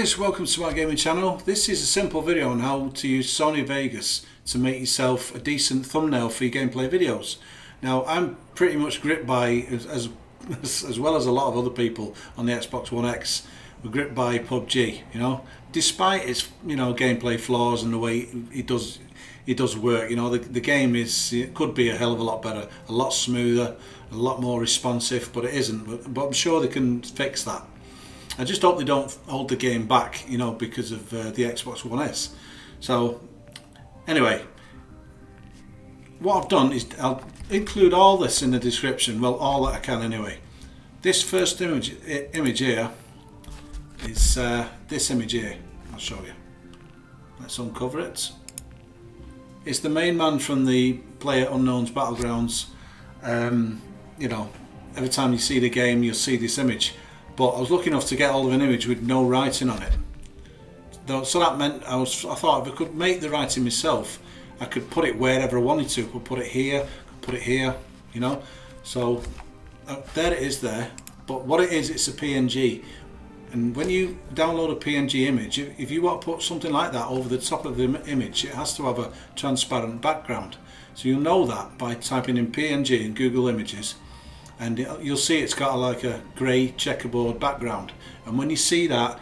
guys, welcome to my gaming channel. This is a simple video on how to use Sony Vegas to make yourself a decent thumbnail for your gameplay videos. Now I'm pretty much gripped by, as well as a lot of other people on the Xbox One X, we're gripped by PUBG, despite its gameplay flaws and the way it does work. The game it could be a hell of a lot better, a lot smoother, a lot more responsive, but it isn't. But I'm sure they can fix that. I just hope they don't hold the game back, because of the Xbox One S. So, anyway, what I've done is I'll include all this in the description. Well, all that I can anyway. This first image here is this image here. I'll show you. Let's uncover it. It's the main man from the PlayerUnknown's Battlegrounds. Every time you see the game, you'll see this image. But I was lucky enough to get hold of an image with no writing on it. So that meant I thought if I could make the writing myself, I could put it wherever I wanted to. I could put it here, put it here, So there it is there. But what it is, it's a PNG. And when you download a PNG image, if you want to put something like that over the top of the image, it has to have a transparent background. So you'll know that by typing in PNG in Google Images. And you'll see it's got like a grey checkerboard background, and when you see that,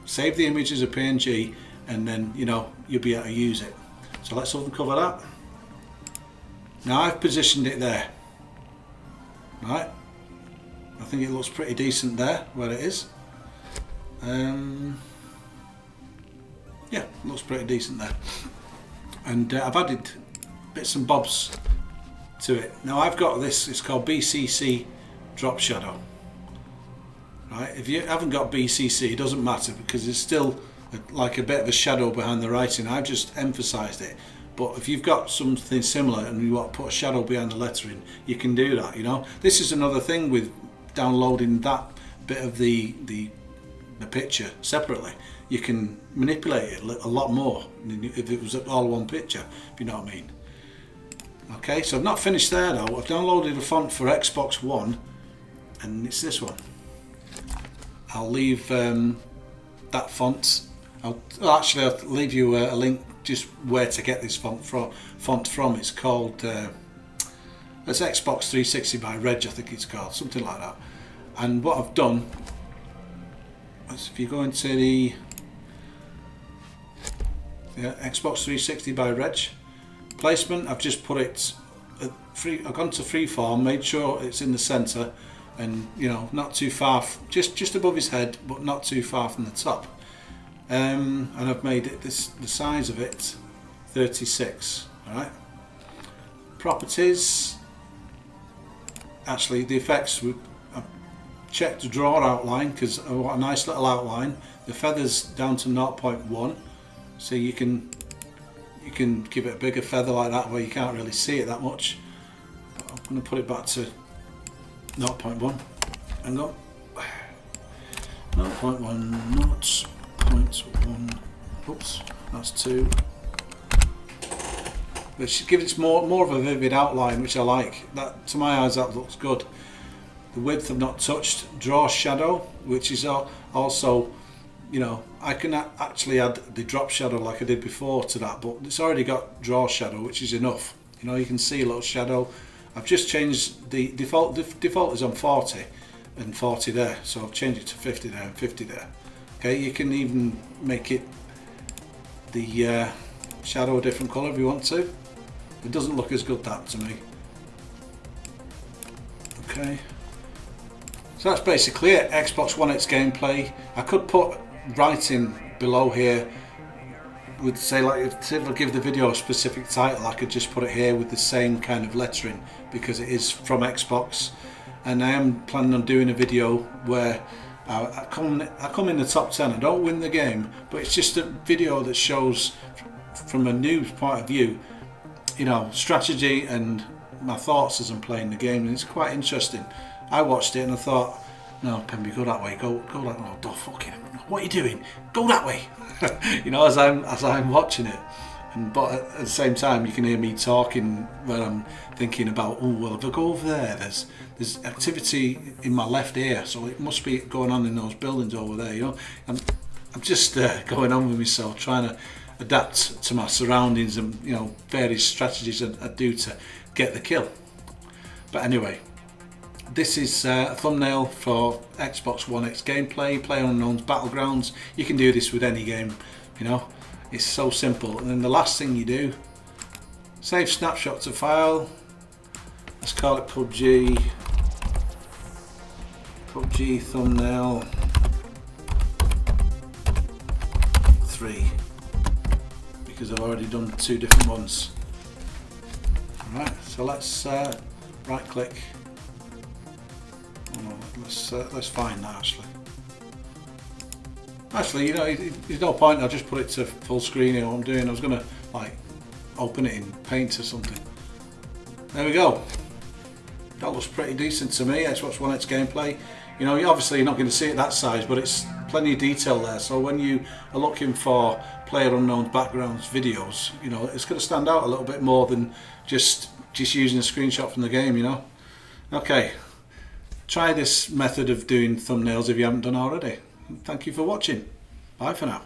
save the image as a PNG, and then you'll be able to use it. So let's uncover that. Now I've positioned it there, right? I think it looks pretty decent there where it is. Yeah, it looks pretty decent there, and I've added bits and bobs to it. Now I've got this, it's called BCC drop shadow, right? If you haven't got BCC, it doesn't matter, because there's still like a bit of a shadow behind the writing. I've just emphasized it. But if you've got something similar and you want to put a shadow behind the lettering, you can do that. This is another thing with downloading that bit of the picture separately. You can manipulate it a lot more than if it was all one picture, if you know what I mean. Okay, so I've not finished there though. I've downloaded a font for Xbox One, and it's this one. I'll leave that font. I'll leave you a link just where to get this font from. It's called it's Xbox 360 by Reg, I think it's called, something like that. And what I've done is, if you go into the Xbox 360 by Reg placement, I've just put it I've gone to freeform, made sure it's in the center, and not too far, just above his head, but not too far from the top. And I've made it the size of it 36. All right. Properties. Actually, the effects. I've checked the draw outline because I want a nice little outline. The feathers down to 0.1, so you can give it a bigger feather like that where you can't really see it that much. But I'm going to put it back to 0.1. Hang on. 0.1, 0.1. Oops, that's 2. But it gives it more of a vivid outline, which I like. That, to my eyes, that looks good. The width I've not touched. Draw shadow, which is also, I can actually add the drop shadow like I did before to that, but it's already got draw shadow, which is enough. You can see a little shadow. I've just changed the default. The default is on 40 and 40 there, so I've changed it to 50 there and 50 there. Okay, you can even make it the shadow a different colour if you want to. It doesn't look as good, that, to me. Okay, so that's basically it. Xbox One X gameplay. I could put writing below here with, say, like if I give the video a specific title, I could just put it here with the same kind of lettering, because it is from Xbox. And I am planning on doing a video where I come in the top 10. I don't win the game, but it's just a video that shows from a news point of view, strategy and my thoughts as I'm playing the game, and it's quite interesting. I watched it and I thought, no, Pemby, go that way, go that way. Oh, don't fucking, what are you doing? Go that way. As I'm watching it. But at the same time, you can hear me talking when I'm thinking about, oh well, if I go over there, there's activity in my left ear, so it must be going on in those buildings over there, And I'm just going on with myself, trying to adapt to my surroundings and, you know, various strategies I do to get the kill. But anyway, this is a thumbnail for Xbox One X gameplay, PlayerUnknown's Battlegrounds. You can do this with any game, you know, it's so simple. And then the last thing you do, save snapshot to file. Let's call it PUBG thumbnail 3, because I've already done 2 different ones. Alright, so let's right click. Oh, let's find that actually, you know, there's no point. I'll just put it to full screen here. What I'm doing, I was gonna like open it in Paint or something. There we go. That looks pretty decent to me. Xbox One X gameplay. You know, obviously you're not going to see it that size, but it's plenty of detail there. So when you are looking for PlayerUnknown's Battlegrounds videos, you know, it's going to stand out a little bit more than just using a screenshot from the game, you know. Okay, try this method of doing thumbnails if you haven't done already. Thank you for watching. Bye for now.